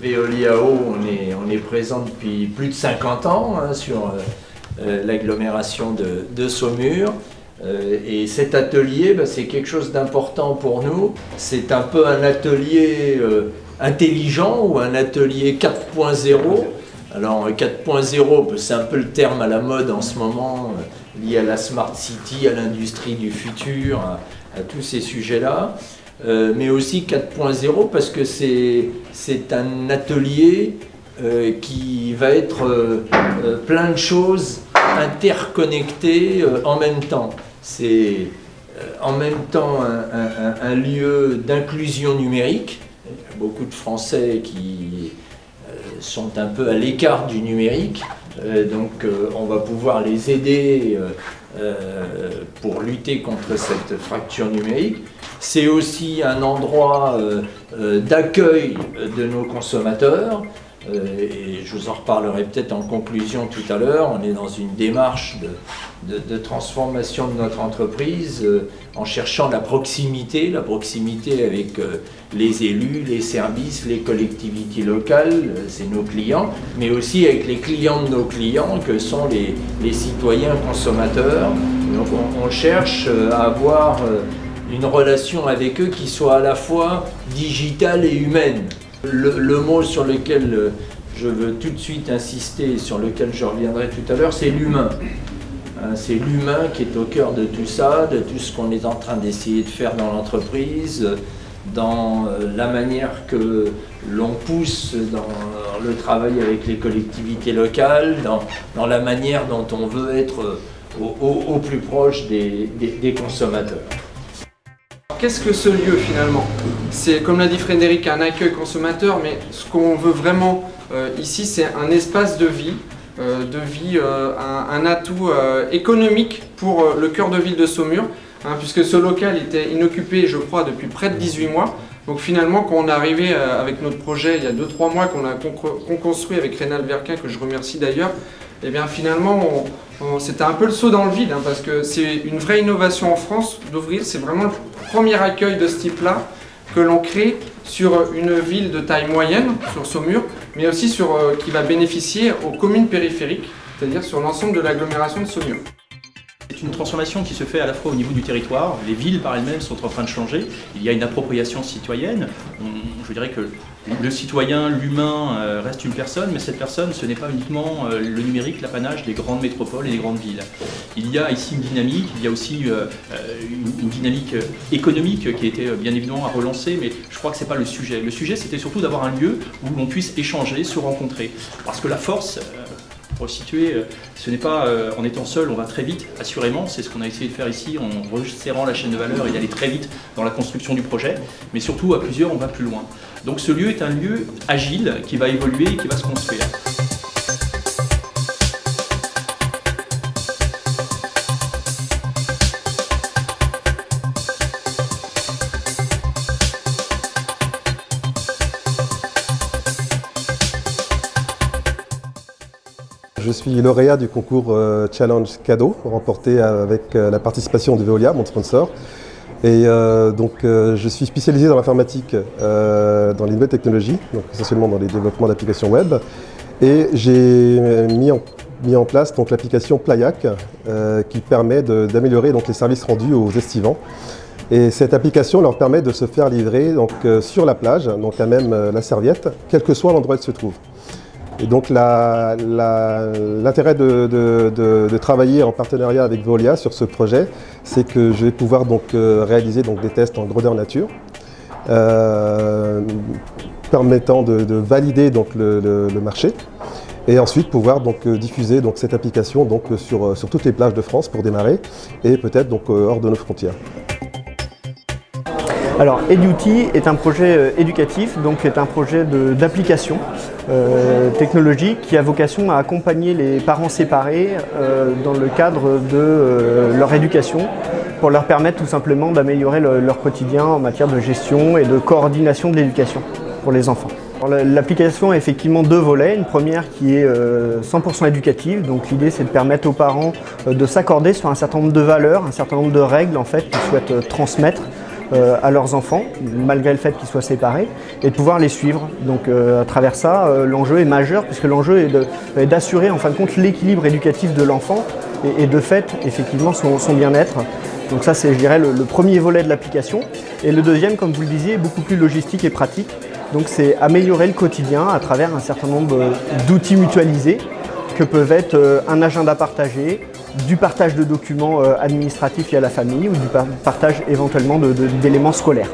Veolia-Eau, on est présent depuis plus de 50 ans sur l'agglomération de Saumur. Et cet atelier, c'est quelque chose d'important pour nous. C'est un peu un atelier intelligent ou un atelier 4.0. Alors 4.0, c'est un peu le terme à la mode en ce moment, lié à la Smart City, à l'industrie du futur, à tous ces sujets-là. Mais aussi 4.0 parce que c'est un atelier qui va être plein de choses interconnectées en même temps. C'est en même temps un lieu d'inclusion numérique. Il y a beaucoup de Français qui sont un peu à l'écart du numérique, donc on va pouvoir les aider pour lutter contre cette fracture numérique. C'est aussi un endroit d'accueil de nos consommateurs. Et je vous en reparlerai peut-être en conclusion tout à l'heure. On est dans une démarche de transformation de notre entreprise en cherchant la proximité avec les élus, les services, les collectivités locales, c'est nos clients, mais aussi avec les clients de nos clients que sont les citoyens consommateurs. Donc on cherche à avoir une relation avec eux qui soit à la fois digitale et humaine. Le mot sur lequel je veux tout de suite insister, sur lequel je reviendrai tout à l'heure, c'est l'humain. C'est l'humain qui est au cœur de tout ça, de tout ce qu'on est en train d'essayer de faire dans l'entreprise, dans la manière que l'on pousse dans le travail avec les collectivités locales, dans la manière dont on veut être au plus proche des consommateurs. Qu'est-ce que ce lieu finalement? C'est, comme l'a dit Frédéric, un accueil consommateur, mais ce qu'on veut vraiment ici, c'est un espace de vie, un atout économique pour le cœur de ville de Saumur, puisque ce local était inoccupé, je crois, depuis près de 18 mois. Donc finalement, quand on est arrivé avec notre projet il y a 2-3 mois, qu'on construit avec Rénal Verquin, que je remercie d'ailleurs, et bien finalement, c'était un peu le saut dans le vide, parce que c'est une vraie innovation en France d'ouvrir. C'est vraiment le premier accueil de ce type-là que l'on crée sur une ville de taille moyenne, sur Saumur, mais aussi qui va bénéficier aux communes périphériques, c'est-à-dire sur l'ensemble de l'agglomération de Saumur. C'est une transformation qui se fait à la fois au niveau du territoire. Les villes par elles-mêmes sont en train de changer. Il y a une appropriation citoyenne. Je dirais que le citoyen, l'humain reste une personne, mais cette personne, ce n'est pas uniquement le numérique, l'apanage des grandes métropoles et des grandes villes. Il y a ici une dynamique, il y a aussi une dynamique économique qui a été bien évidemment à relancer, mais je crois que ce n'est pas le sujet. Le sujet, c'était surtout d'avoir un lieu où l'on puisse échanger, se rencontrer. Parce que la force, pour situer, ce n'est pas en étant seul, on va très vite, assurément, c'est ce qu'on a essayé de faire ici en resserrant la chaîne de valeur et d'aller très vite dans la construction du projet, mais surtout à plusieurs, on va plus loin. Donc ce lieu est un lieu agile qui va évoluer et qui va se construire. Je suis lauréat du concours Challenge Cadeau, remporté avec la participation de Veolia, mon sponsor. Et je suis spécialisé dans l'informatique, dans les nouvelles technologies, donc essentiellement dans les développements d'applications web. Et j'ai mis en place l'application Playac, qui permet d'améliorer les services rendus aux estivants. Et cette application leur permet de se faire livrer sur la plage, donc à même la serviette, quel que soit l'endroit où elle se trouve. Et donc l'intérêt de travailler en partenariat avec Veolia sur ce projet, c'est que je vais pouvoir réaliser des tests en grandeur nature, permettant de valider le marché, et ensuite pouvoir diffuser cette application sur toutes les plages de France pour démarrer, et peut-être hors de nos frontières. Alors Eduti est un projet éducatif, donc est un projet d'application technologique qui a vocation à accompagner les parents séparés dans le cadre de leur éducation pour leur permettre tout simplement d'améliorer leur quotidien en matière de gestion et de coordination de l'éducation pour les enfants. L'application a effectivement deux volets, une première qui est 100% éducative, donc l'idée c'est de permettre aux parents de s'accorder sur un certain nombre de valeurs, un certain nombre de règles en fait qu'ils souhaitent transmettre à leurs enfants, malgré le fait qu'ils soient séparés, et de pouvoir les suivre. Donc à travers ça, l'enjeu est majeur, puisque l'enjeu est d'assurer en fin de compte l'équilibre éducatif de l'enfant et de fait, effectivement, son bien-être. Donc ça, c'est, je dirais, le premier volet de l'application. Et le deuxième, comme vous le disiez, est beaucoup plus logistique et pratique. Donc c'est améliorer le quotidien à travers un certain nombre d'outils mutualisés que peuvent être un agenda partagé, du partage de documents administratifs et à la famille ou du partage éventuellement d'éléments scolaires.